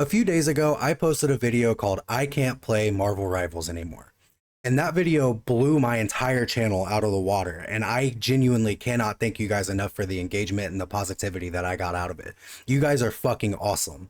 A few days ago, I posted a video called I Can't Play Marvel Rivals Anymore. And that video blew my entire channel out of the water. And I genuinely cannot thank you guys enough for the engagement and the positivity that I got out of it. You guys are fucking awesome.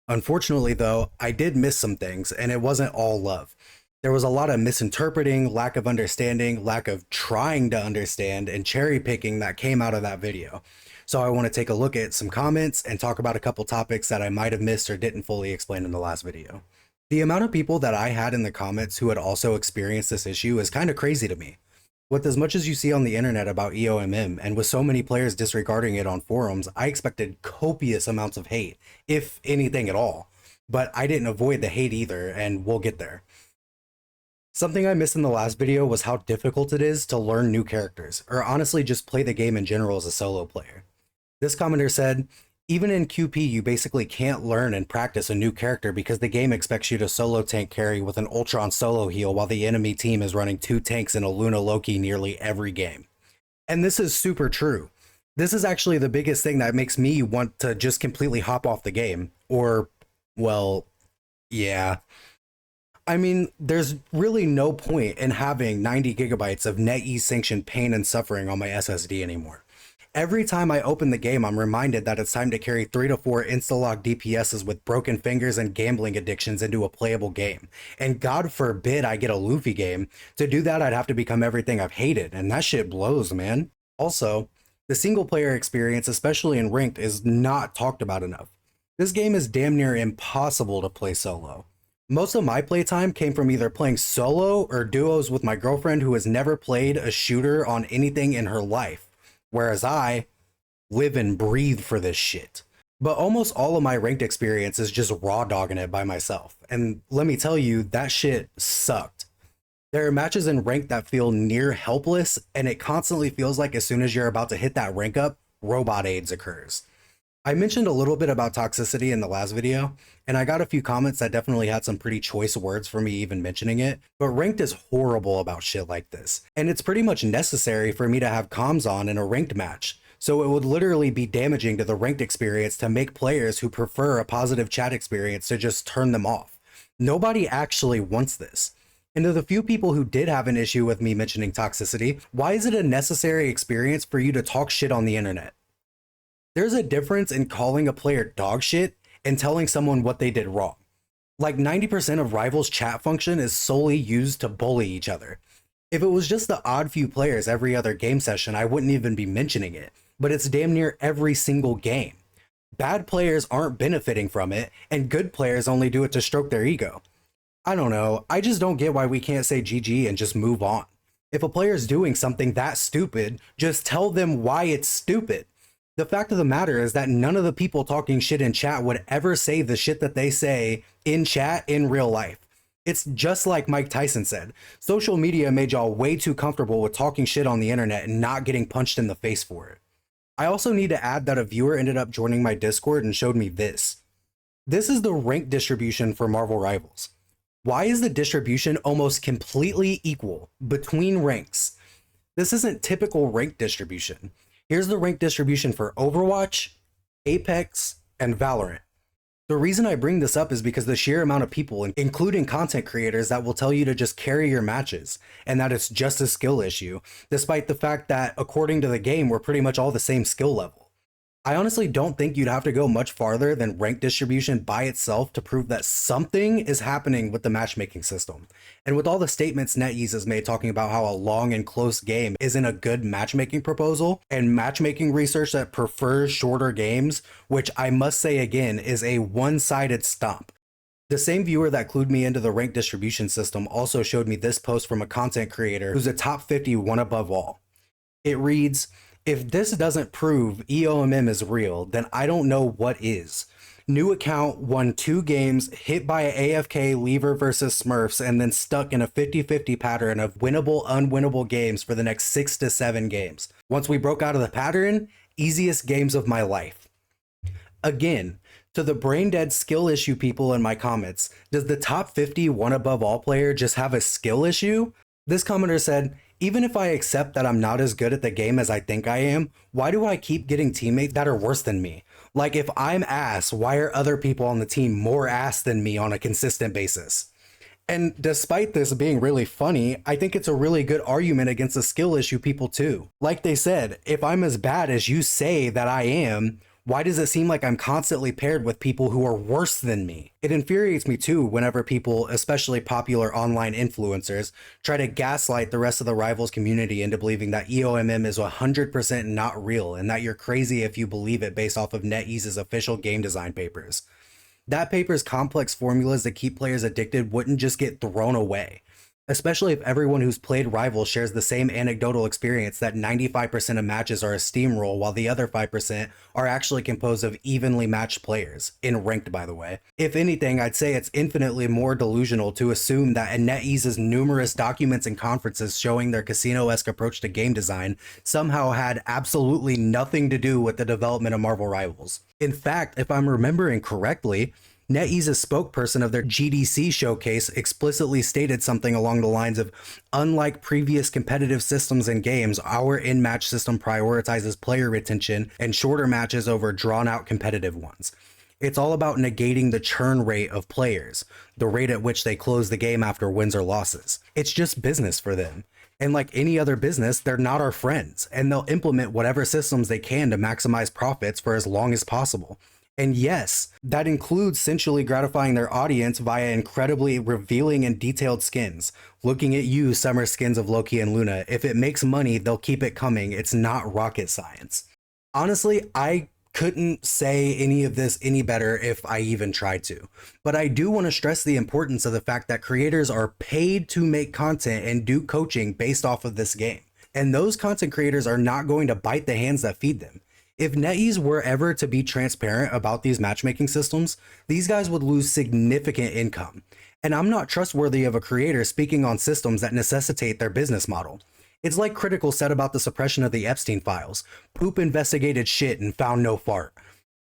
Unfortunately, though, I did miss some things, and it wasn't all love. There was a lot of misinterpreting, lack of understanding, lack of trying to understand, and cherry picking that came out of that video. So I want to take a look at some comments and talk about a couple topics that I might have missed or didn't fully explain in the last video. The amount of people that I had in the comments who had also experienced this issue is kind of crazy to me. With as much as you see on the internet about EOMM, and with so many players disregarding it on forums, I expected copious amounts of hate, if anything at all. But I didn't avoid the hate either, and we'll get there. Something I missed in the last video was how difficult it is to learn new characters, or honestly just play the game in general as a solo player. This commenter said, even in QP you basically can't learn and practice a new character because the game expects you to solo tank carry with an Ultron solo heal while the enemy team is running 2 tanks and a Luna Loki nearly every game. And this is super true. This is actually the biggest thing that makes me want to just completely hop off the game. Or, well, yeah. I mean, there's really no point in having 90 gigabytes of Netease sanctioned pain and suffering on my SSD anymore. Every time I open the game, I'm reminded that it's time to carry 3 to 4 insta-lock DPSs with broken fingers and gambling addictions into a playable game. And God forbid I get a Luffy game. To do that, I'd have to become everything I've hated, and that shit blows, man. Also, the single player experience, especially in ranked, is not talked about enough. This game is damn near impossible to play solo. Most of my playtime came from either playing solo or duos with my girlfriend who has never played a shooter on anything in her life. Whereas I live and breathe for this shit. But almost all of my ranked experience is just raw dogging it by myself. And let me tell you, that shit sucked. There are matches in ranked that feel near helpless, and it constantly feels like as soon as you're about to hit that rank up, robot AIDS occurs. I mentioned a little bit about toxicity in the last video, and I got a few comments that definitely had some pretty choice words for me even mentioning it, but ranked is horrible about shit like this, and it's pretty much necessary for me to have comms on in a ranked match, so it would literally be damaging to the ranked experience to make players who prefer a positive chat experience to just turn them off. Nobody actually wants this. And to the few people who did have an issue with me mentioning toxicity, why is it a necessary experience for you to talk shit on the internet? There's a difference in calling a player dog shit and telling someone what they did wrong. Like 90% of Rivals chat function is solely used to bully each other. If it was just the odd few players every other game session, I wouldn't even be mentioning it, but it's damn near every single game. Bad players aren't benefiting from it, and good players only do it to stroke their ego. I don't know, I just don't get why we can't say GG and just move on. If a player's doing something that stupid, just tell them why it's stupid. The fact of the matter is that none of the people talking shit in chat would ever say the shit that they say in chat in real life. It's just like Mike Tyson said, social media made y'all way too comfortable with talking shit on the internet and not getting punched in the face for it. I also need to add that a viewer ended up joining my Discord and showed me this. This is the rank distribution for Marvel Rivals. Why is the distribution almost completely equal between ranks? This isn't typical rank distribution. Here's the rank distribution for Overwatch, Apex, and Valorant. The reason I bring this up is because the sheer amount of people, including content creators, that will tell you to just carry your matches, and that it's just a skill issue, despite the fact that, according to the game, we're pretty much all the same skill level. I honestly don't think you'd have to go much farther than rank distribution by itself to prove that something is happening with the matchmaking system. And with all the statements Netease has made talking about how a long and close game isn't a good matchmaking proposal, and matchmaking research that prefers shorter games, which I must say again is a one-sided stomp. The same viewer that clued me into the rank distribution system also showed me this post from a content creator who's a top 50 one above all. It reads, "If this doesn't prove EOMM is real, then I don't know what is. New account, won 2 games, hit by a AFK Lever versus Smurfs, and then stuck in a 50-50 pattern of winnable, unwinnable games for the next 6 to 7 games. Once we broke out of the pattern, easiest games of my life." Again, to the brain dead skill issue people in my comments, does the top 50 one above all player just have a skill issue? This commenter said, "Even if I accept that I'm not as good at the game as I think I am, why do I keep getting teammates that are worse than me? Like, if I'm ass, why are other people on the team more ass than me on a consistent basis? And despite this being really funny, I think it's a really good argument against the skill issue people too. Like they said, if I'm as bad as you say that I am, why does it seem like I'm constantly paired with people who are worse than me? It infuriates me too whenever people, especially popular online influencers, try to gaslight the rest of the Rivals community into believing that EOMM is 100% not real and that you're crazy if you believe it based off of Netease's official game design papers. That paper's complex formulas that keep players addicted wouldn't just get thrown away, especially if everyone who's played Rivals shares the same anecdotal experience that 95% of matches are a steamroll while the other 5% are actually composed of evenly matched players, in ranked by the way. If anything, I'd say it's infinitely more delusional to assume that in Netease's numerous documents and conferences showing their casino-esque approach to game design somehow had absolutely nothing to do with the development of Marvel Rivals. In fact, if I'm remembering correctly, Netease's spokesperson of their GDC showcase explicitly stated something along the lines of, unlike previous competitive systems and games, our in-match system prioritizes player retention and shorter matches over drawn-out competitive ones. It's all about negating the churn rate of players, the rate at which they close the game after wins or losses. It's just business for them. And like any other business, they're not our friends, and they'll implement whatever systems they can to maximize profits for as long as possible. And yes, that includes sensually gratifying their audience via incredibly revealing and detailed skins. Looking at you, summer skins of Loki and Luna. If it makes money, they'll keep it coming. It's not rocket science. Honestly, I couldn't say any of this any better if I even tried to. But I do want to stress the importance of the fact that creators are paid to make content and do coaching based off of this game. And those content creators are not going to bite the hands that feed them. If Netease were ever to be transparent about these matchmaking systems, these guys would lose significant income. And I'm not trustworthy of a creator speaking on systems that necessitate their business model. It's like Critical said about the suppression of the Epstein files. Poop investigated shit and found no fart.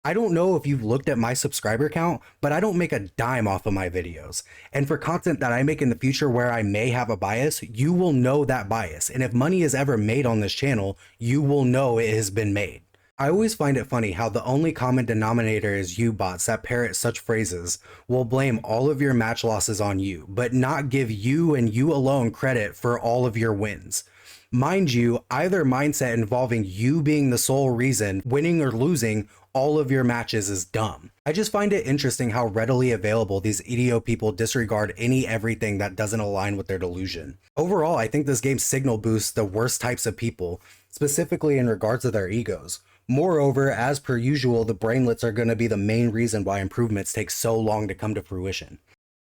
I don't know if you've looked at my subscriber count, but I don't make a dime off of my videos. And for content that I make in the future where I may have a bias, you will know that bias. And if money is ever made on this channel, you will know it has been made. I always find it funny how the only common denominator is you bots that parrot such phrases will blame all of your match losses on you, but not give you and you alone credit for all of your wins. Mind you, either mindset involving you being the sole reason winning or losing all of your matches is dumb. I just find it interesting how readily available these EDO people disregard any everything that doesn't align with their delusion. Overall, I think this game signal boosts the worst types of people, specifically in regards to their egos. Moreover, as per usual, the brainlets are going to be the main reason why improvements take so long to come to fruition.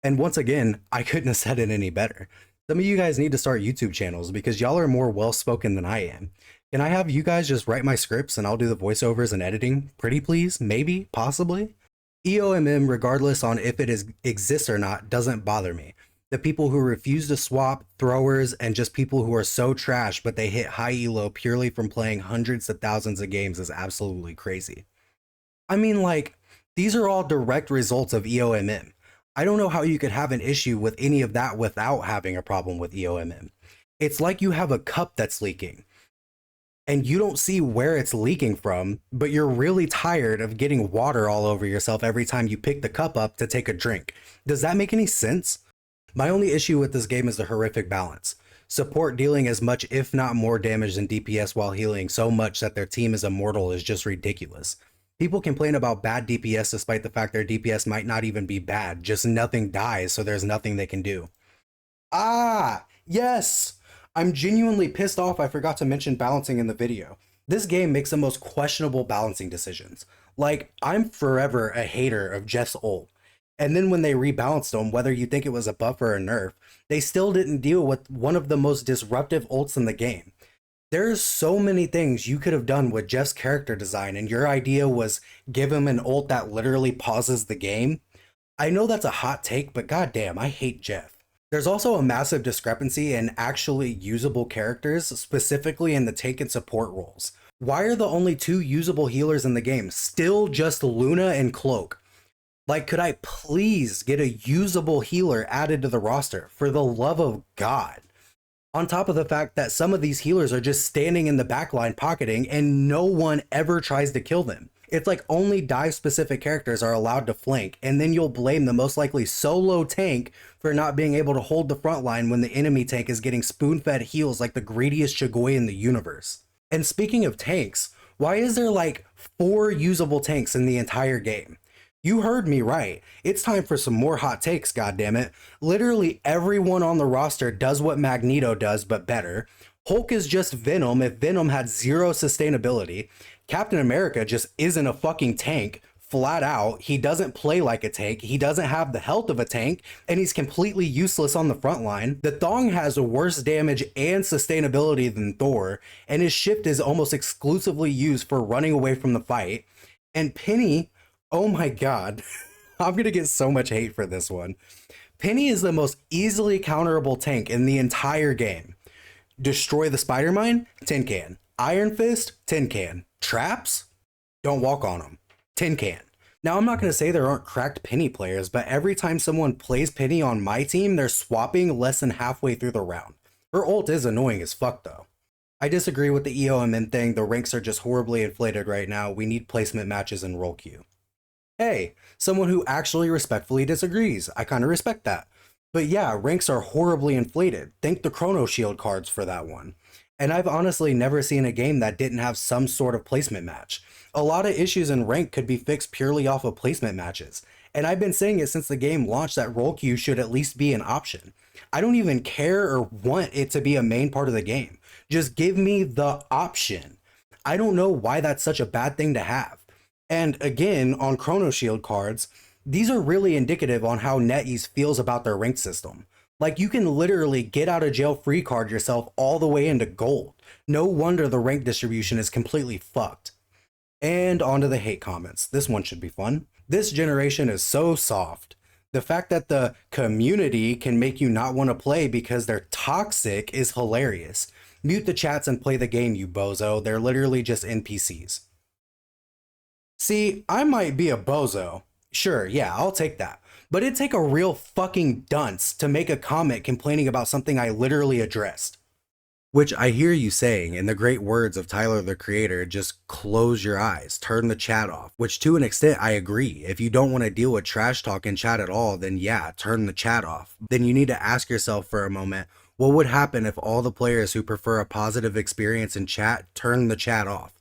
And once again, I couldn't have said it any better. Some of you guys need to start YouTube channels because y'all are more well-spoken than I am. Can I have you guys just write my scripts and I'll do the voiceovers and editing? Pretty please? Maybe? Possibly? EOMM, regardless on if it exists or not, doesn't bother me. The people who refuse to swap, throwers, and just people who are so trash but they hit high elo purely from playing hundreds of thousands of games is absolutely crazy. I mean, like, these are all direct results of EOMM. I don't know how you could have an issue with any of that without having a problem with EOMM. It's like you have a cup that's leaking and you don't see where it's leaking from, but you're really tired of getting water all over yourself every time you pick the cup up to take a drink. Does that make any sense? My only issue with this game is the horrific balance. Support dealing as much if not more damage than DPS while healing so much that their team is immortal is just ridiculous. People complain about bad DPS despite the fact their DPS might not even be bad, just nothing dies so there's nothing they can do. Ah, yes! I'm genuinely pissed off I forgot to mention balancing in the video. This game makes the most questionable balancing decisions. Like, I'm forever a hater of Jeff's ult. And then when they rebalanced him, whether you think it was a buff or a nerf, they still didn't deal with one of the most disruptive ults in the game. There's so many things you could have done with Jeff's character design, and your idea was give him an ult that literally pauses the game. I know that's a hot take, but goddamn, I hate Jeff. There's also a massive discrepancy in actually usable characters, specifically in the tank and support roles. Why are the only two usable healers in the game still just Luna and Cloak? Like, could I please get a usable healer added to the roster, for the love of God? On top of the fact that some of these healers are just standing in the backline pocketing and no one ever tries to kill them. It's like only dive specific characters are allowed to flank, and then you'll blame the most likely solo tank for not being able to hold the front line when the enemy tank is getting spoon-fed heals like the greediest Shigoi in the universe. And speaking of tanks, why is there like 4 usable tanks in the entire game? You heard me right. It's time for some more hot takes, goddammit. Literally everyone on the roster does what Magneto does, but better. Hulk is just Venom if Venom had 0 sustainability. Captain America just isn't a fucking tank, flat out. He doesn't play like a tank, he doesn't have the health of a tank, and he's completely useless on the front line. The Thong has worse damage and sustainability than Thor, and his shift is almost exclusively used for running away from the fight. And Penny, oh my god, I'm gonna get so much hate for this one. Penny is the most easily counterable tank in the entire game. Destroy the Spider Mine? Tin can. Iron Fist? Tin can. Traps? Don't walk on them. Tin can. Now, I'm not going to say there aren't cracked Penny players, but every time someone plays Penny on my team, they're swapping less than halfway through the round. Her ult is annoying as fuck, though. I disagree with the EOMM thing. The ranks are just horribly inflated right now. We need placement matches and role queue. Hey, someone who actually respectfully disagrees. I kind of respect that. But yeah, ranks are horribly inflated. Thank the Chrono Shield cards for that one. And I've honestly never seen a game that didn't have some sort of placement match. A lot of issues in rank could be fixed purely off of placement matches. And I've been saying it since the game launched that role queue should at least be an option. I don't even care or want it to be a main part of the game. Just give me the option. I don't know why that's such a bad thing to have. And again, on Chrono Shield cards, these are really indicative on how Netease feels about their rank system. Like, you can literally get out of jail free card yourself all the way into gold. No wonder the rank distribution is completely fucked. And on to the hate comments. This one should be fun. This generation is so soft. The fact that the community can make you not want to play because they're toxic is hilarious. Mute the chats and play the game, you bozo. They're literally just NPCs. See, I might be a bozo. Sure, yeah, I'll take that. But it'd take a real fucking dunce to make a comment complaining about something I literally addressed. Which I hear you saying, in the great words of Tyler the Creator, just close your eyes, turn the chat off. Which to an extent I agree. If you don't want to deal with trash talk in chat at all, then yeah, turn the chat off. Then you need to ask yourself for a moment, what would happen if all the players who prefer a positive experience in chat turn the chat off?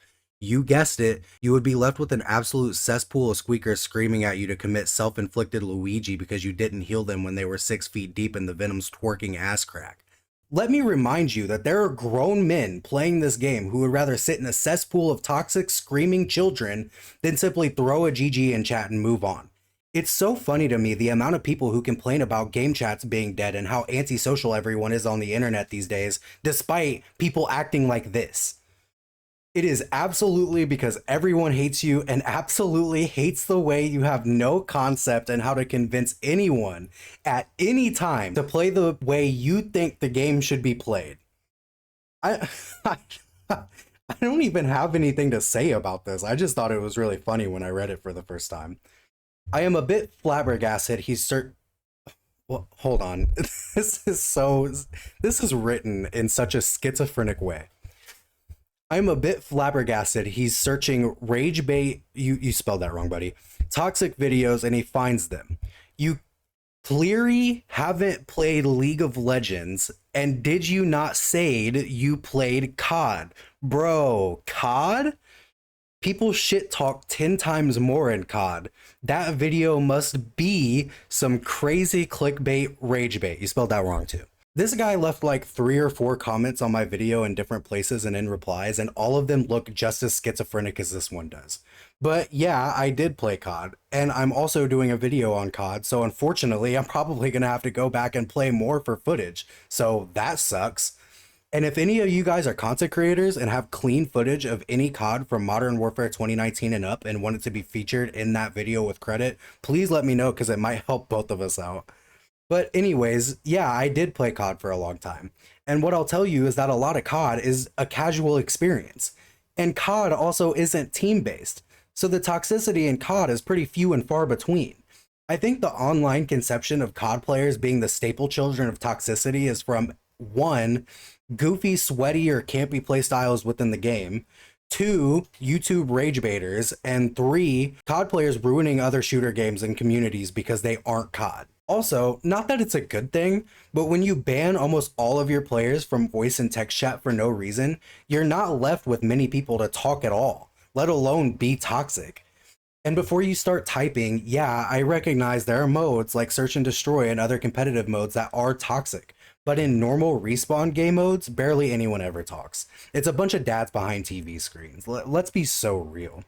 You guessed it, you would be left with an absolute cesspool of squeakers screaming at you to commit self-inflicted Luigi because you didn't heal them when they were 6 feet deep in the Venom's twerking ass crack. Let me remind you that there are grown men playing this game who would rather sit in a cesspool of toxic screaming children than simply throw a GG in chat and move on. It's so funny to me the amount of people who complain about game chats being dead and how antisocial everyone is on the internet these days, despite people acting like this. It is absolutely because everyone hates you and absolutely hates the way you have no concept and how to convince anyone at any time to play the way you think the game should be played. I don't even have anything to say about this. I just thought it was really funny when I read it for the first time. I am a bit flabbergasted. Well, hold on. This is written in such a schizophrenic way. I'm a bit flabbergasted. He's searching rage bait. You spelled that wrong, buddy. Toxic videos, and he finds them. You clearly haven't played League of Legends, and did you not say you played COD? Bro, COD? People shit talk 10 times more in COD. That video must be some crazy clickbait rage bait. You spelled that wrong too. This guy left like 3 or 4 comments on my video in different places and in replies, and all of them look just as schizophrenic as this one does. But yeah, I did play COD, and I'm also doing a video on COD, so unfortunately I'm probably gonna have to go back and play more for footage, so that sucks. And if any of you guys are content creators and have clean footage of any COD from Modern Warfare 2019 and up and want it to be featured in that video with credit, please let me know because it might help both of us out. But anyways, yeah, I did play COD for a long time. And what I'll tell you is that a lot of COD is a casual experience. And COD also isn't team-based. So the toxicity in COD is pretty few and far between. I think the online conception of COD players being the staple children of toxicity is from 1, goofy, sweaty, or campy playstyles within the game, 2, YouTube rage baiters, and 3, COD players ruining other shooter games and communities because they aren't COD. Also, not that it's a good thing, but when you ban almost all of your players from voice and text chat for no reason, you're not left with many people to talk at all, let alone be toxic. And before you start typing, yeah, I recognize there are modes like Search and Destroy and other competitive modes that are toxic. But in normal respawn game modes, barely anyone ever talks. It's a bunch of dads behind TV screens. Let's be so real.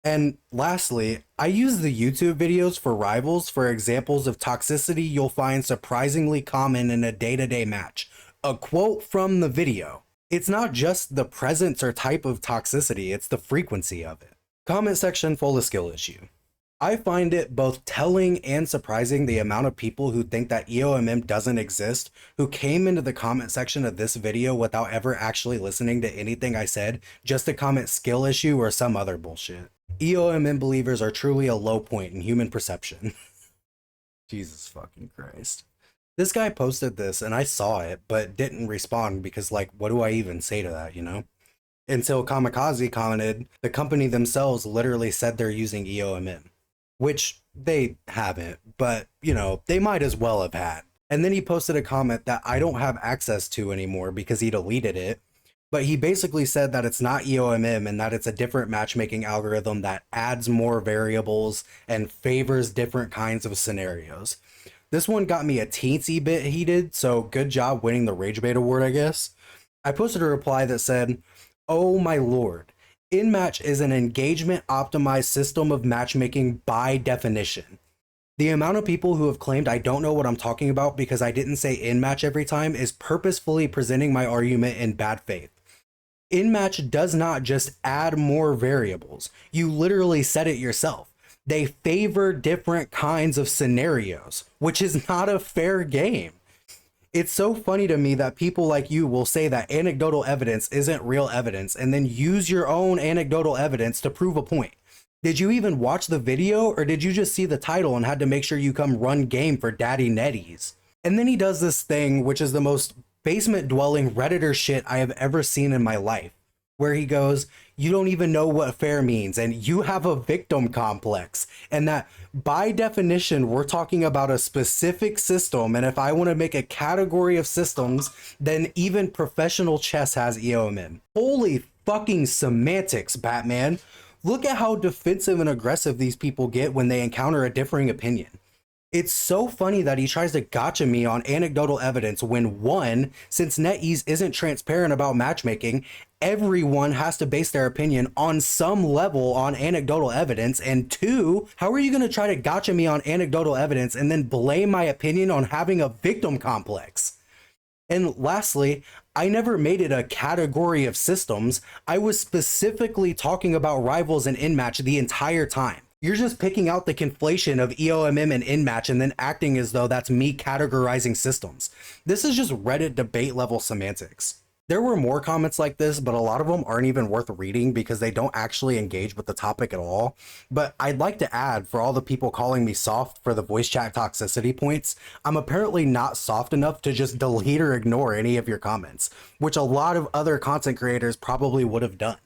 And lastly, I use the YouTube videos for rivals for examples of toxicity you'll find surprisingly common in a day-to-day match. A quote from the video. It's not just the presence or type of toxicity, it's the frequency of it. Comment section full of skill issue. I find it both telling and surprising the amount of people who think that EOMM doesn't exist, who came into the comment section of this video without ever actually listening to anything I said, just to comment skill issue or some other bullshit. EOMM believers are truly a low point in human perception. Jesus fucking Christ. This guy posted this and I saw it, but didn't respond because, like, what do I even say to that, you know? Until Kamikaze commented, the company themselves literally said they're using EOMM. Which they haven't, but, you know, they might as well have had. And then he posted a comment that I don't have access to anymore because he deleted it. But he basically said that it's not EOMM and that it's a different matchmaking algorithm that adds more variables and favors different kinds of scenarios. This one got me a teensy bit heated, so good job winning the Rage Bait Award, I guess. I posted a reply that said, "Oh my lord. In-match is an engagement-optimized system of matchmaking by definition. The amount of people who have claimed I don't know what I'm talking about because I didn't say in-match every time is purposefully presenting my argument in bad faith. In-match does not just add more variables. You literally said it yourself. They favor different kinds of scenarios, which is not a fair game. It's so funny to me that people like you will say that anecdotal evidence isn't real evidence and then use your own anecdotal evidence to prove a point. Did you even watch the video, or did you just see the title and had to make sure you come run game for Daddy Netease?" And then he does this thing, which is the most basement dwelling Redditor shit I have ever seen in my life, where he goes, "You don't even know what fair means, and you have a victim complex, and that by definition, we're talking about a specific system, and if I want to make a category of systems, then even professional chess has EOMM." Holy fucking semantics, Batman. Look at how defensive and aggressive these people get when they encounter a differing opinion. It's so funny that he tries to gotcha me on anecdotal evidence when, one, since Netease isn't transparent about matchmaking, everyone has to base their opinion on some level on anecdotal evidence, and two, how are you going to try to gotcha me on anecdotal evidence and then blame my opinion on having a victim complex? And lastly, I never made it a category of systems. I was specifically talking about rivals and in-match the entire time. You're just picking out the conflation of EOMM and in-match and then acting as though that's me categorizing systems. This is just Reddit debate level semantics. There were more comments like this, but a lot of them aren't even worth reading because they don't actually engage with the topic at all. But I'd like to add, for all the people calling me soft for the voice chat toxicity points, I'm apparently not soft enough to just delete or ignore any of your comments, which a lot of other content creators probably would have done.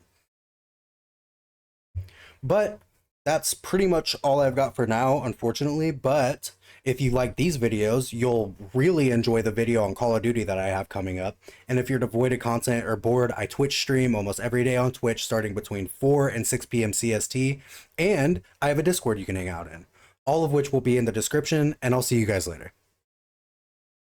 But that's pretty much all I've got for now, unfortunately. But if you like these videos, you'll really enjoy the video on Call of Duty that I have coming up. And if you're devoid of content or bored, I Twitch stream almost every day on Twitch starting between 4 and 6 p.m. CST. And I have a Discord you can hang out in, all of which will be in the description, and I'll see you guys later.